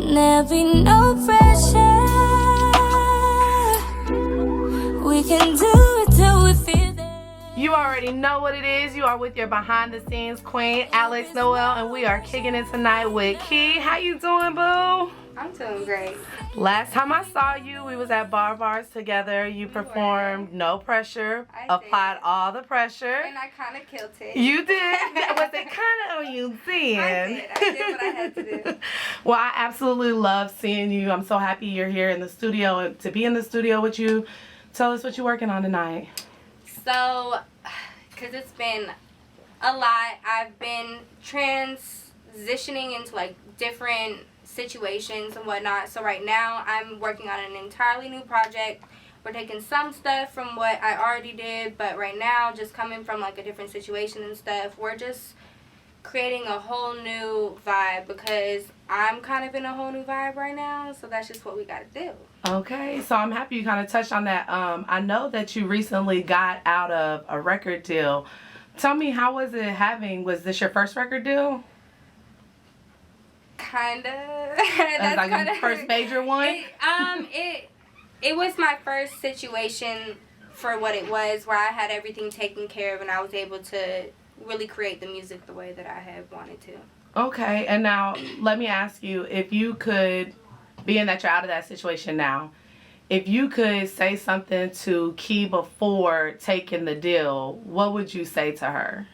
There'll be no pressure. We can do it till we feel that. You already know what it is. You are with your behind the scenes queen, Alex Noel, and we are kicking it tonight with Key. How you doing, boo? I'm doing great. Last time I saw you, we was at Bars together. You performed No Pressure, applied all the pressure. And I kind of killed it. You did? Was it kind of or you did? I did what I had to do. Well, I absolutely love seeing you. I'm so happy you're here in the studio and to be in the studio with you. Tell us what you're working on tonight. So, because it's been a lot, I've been transitioning into like different situations and whatnot. So right now I'm working on an entirely new project. We're taking some stuff from what I already did, but right now, just coming from like a different situation and stuff, we're just creating a whole new vibe because I'm kind of in a whole new vibe right now. So that's just what we got to do. Okay, so I'm happy you kind of touched on that. I know that you recently got out of a record deal. Tell me, how was it was this your first record deal? Kinda. That's like your first major one? It was my first situation for what it was, where I had everything taken care of and I was able to really create the music the way that I had wanted to. Okay, and now let me ask you, if you could, being that you're out of that situation now, if you could say something to Key before taking the deal, what would you say to her?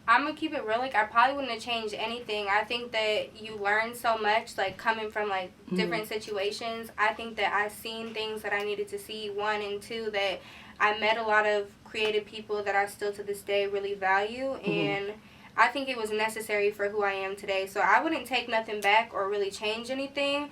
I'm gonna keep it real. Like, I probably wouldn't have changed anything. I think that you learn so much, like, coming from, like, different situations. I think that I've seen things that I needed to see, one, and two, that I met a lot of creative people that I still to this day really value, and I think it was necessary for who I am today. So I wouldn't take nothing back or really change anything.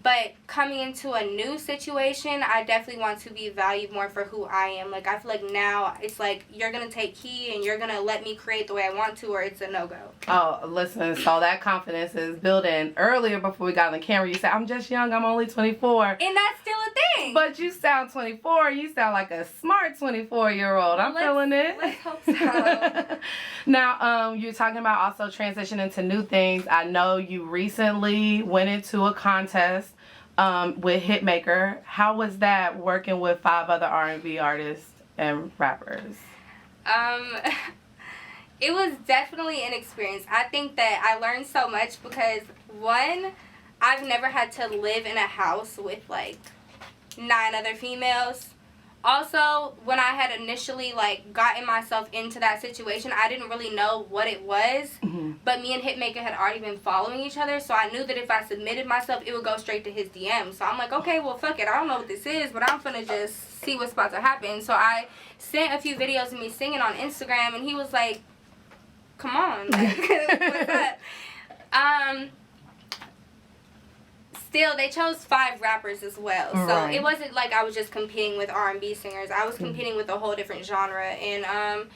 But coming into a new situation, I definitely want to be valued more for who I am. Like, I feel like now it's like you're going to take Key and you're going to let me create the way I want to, or it's a no-go. Oh, listen, so that confidence is building. Earlier, before we got on the camera, you said, I'm just young, I'm only 24. And that's still a thing. But you sound 24. You sound like a smart 24-year-old. I'm feeling it. Let's hope so. Now, you're talking about also transitioning to new things. I know you recently went into a contest with Hitmaker. How was that working with 5 other R&B artists and rappers? It was definitely an experience. I think that I learned so much because, one, I've never had to live in a house with like 9 other females. Also, when I had initially like gotten myself into that situation, I didn't really know what it was. But me and Hitmaker had already been following each other, so I knew that if I submitted myself, it would go straight to his DM. So I'm like, okay, well, fuck it. I don't know what this is, but I'm finna just see what's about to happen. So I sent a few videos of me singing on Instagram, and he was like, come on, like, what's up? Still, they chose 5 rappers as well. So it wasn't like I was just competing with R&B singers. I was competing with a whole different genre. And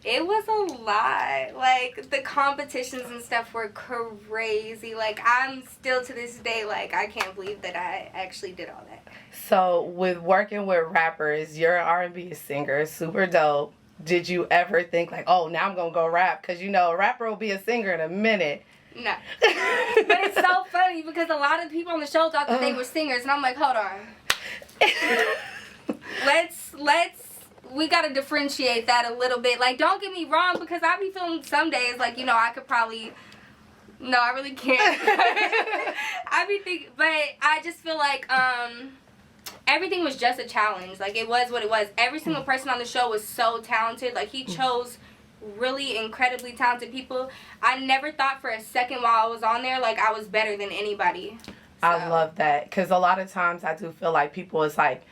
it was a lot. Like, the competitions and stuff were crazy. Like, I'm still to this day, like, I can't believe that I actually did all that. So, with working with rappers, you're an R&B singer, super dope. Did you ever think, like, oh, now I'm going to go rap? Because, you know, a rapper will be a singer in a minute. No. But it's so funny because a lot of people on the show thought that they were singers, and I'm like, hold on. We gotta differentiate that a little bit. Like, don't get me wrong, because I be feeling some days like, you know, I could probably, no, I really can't. I be thinking, but I just feel like, everything was just a challenge. Like, it was what it was. Every single person on the show was so talented. Like, he chose really incredibly talented people. I never thought for a second while I was on there like I was better than anybody. So. I love that, because a lot of times I do feel like people, it's like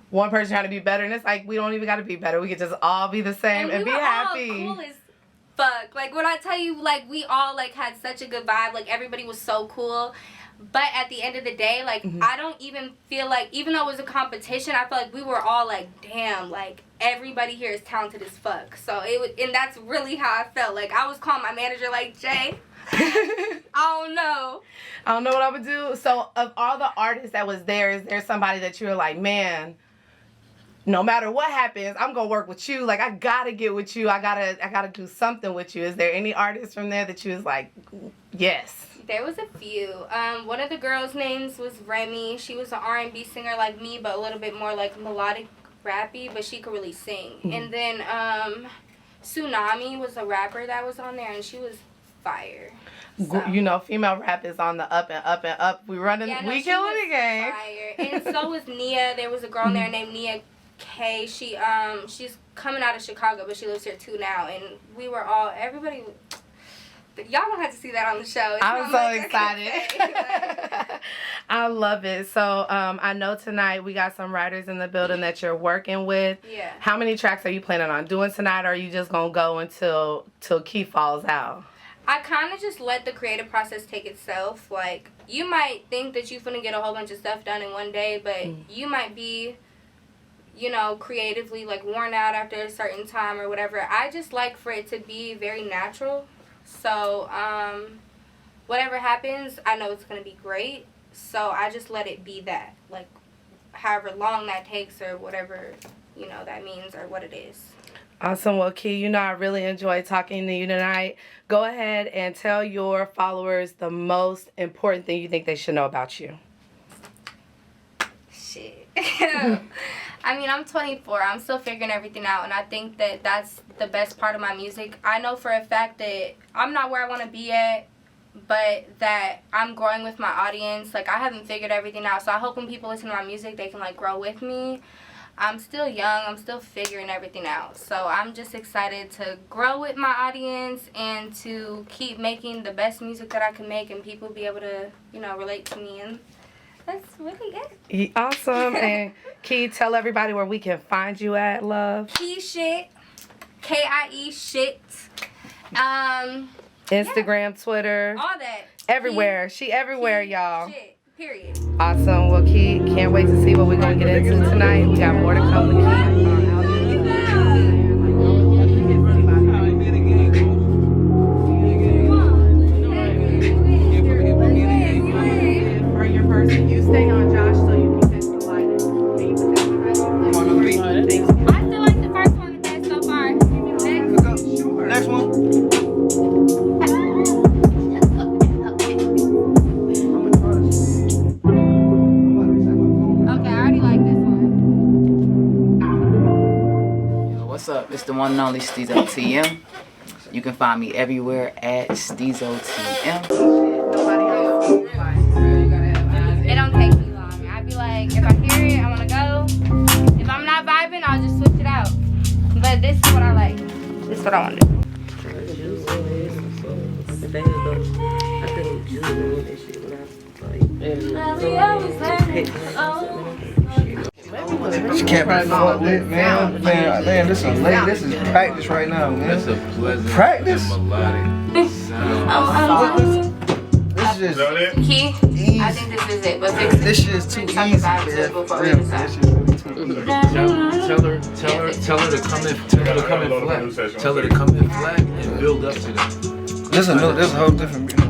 one person trying to be better, and it's like we don't even got to be better. We could just all be the same and be happy. All cool as fuck. Like, when I tell you, like, we all like had such a good vibe. Like, everybody was so cool. But at the end of the day, like, I don't even feel like, even though it was a competition, I feel like we were all like, damn, like, everybody here is talented as fuck. So and that's really how I felt. Like, I was calling my manager like, Jay, I don't know what I would do. So, of all the artists that was there, is there somebody that you were like, man, no matter what happens, I'm gonna work with you. Like, I gotta get with you. I gotta do something with you. Is there any artist from there that you was like, yes? There was a few. One of the girls' names was Remy. She was an R&B singer like me, but a little bit more like melodic rappy, but she could really sing. And then Tsunami was a rapper that was on there, and she was fire. So. You know, female rap is on the up and up and up. We running, we killing the game. Fire. And so was Nia. There was a girl there named Nia K. She's coming out of Chicago, but she lives here too now. And we were all, everybody. Y'all don't have to see that on the show. I'm so excited. I love it. So I know tonight we got some writers in the building that you're working with. Yeah. How many tracks are you planning on doing tonight, or are you just going to go until Key falls out? I kind of just let the creative process take itself. Like, you might think that you're finna get a whole bunch of stuff done in one day, but you might be, you know, creatively, like, worn out after a certain time or whatever. I just like for it to be very natural. So, whatever happens, I know it's going to be great. So, I just let it be that. Like, however long that takes or whatever, you know, that means or what it is. Awesome. Well, Key, you know, I really enjoyed talking to you tonight. Go ahead and tell your followers the most important thing you think they should know about you. Shit. I mean, I'm 24. I'm still figuring everything out, and I think that that's the best part of my music. I know for a fact that I'm not where I want to be at, but that I'm growing with my audience. Like, I haven't figured everything out, so I hope when people listen to my music, they can, like, grow with me. I'm still young. I'm still figuring everything out. So I'm just excited to grow with my audience and to keep making the best music that I can make and people be able to, you know, relate to me. And that's really it. Awesome. And Key, tell everybody where we can find you at, love. Key shit. K-I-E shit. Instagram, Twitter. All that. Everywhere. She everywhere, y'all. Shit. Period. Awesome. Well, Key, can't wait to see what we're going to get into tonight. We got more to come with Key. For your person, you stay on Josh so you can test the light. I still like the first one the best so far. Next one. What's up? It's the one and only Steezo TM. You can find me everywhere at Steezo TM. It don't take me long. I'd be like, if I hear it, I want to go. If I'm not vibing, I'll just switch it out. But this is what I like. This is what I want to do. She can't be fucked with, man. Man, this is late. This is practice right now, man. That's a pleasant Practice? and melodic sound. This is just Key, easy. I think this is it. But fix it. This shit is too easy, man. For real, this shit really too easy. Tell her to come in flat. Tell her to come in flat and build up to that. This is a whole different.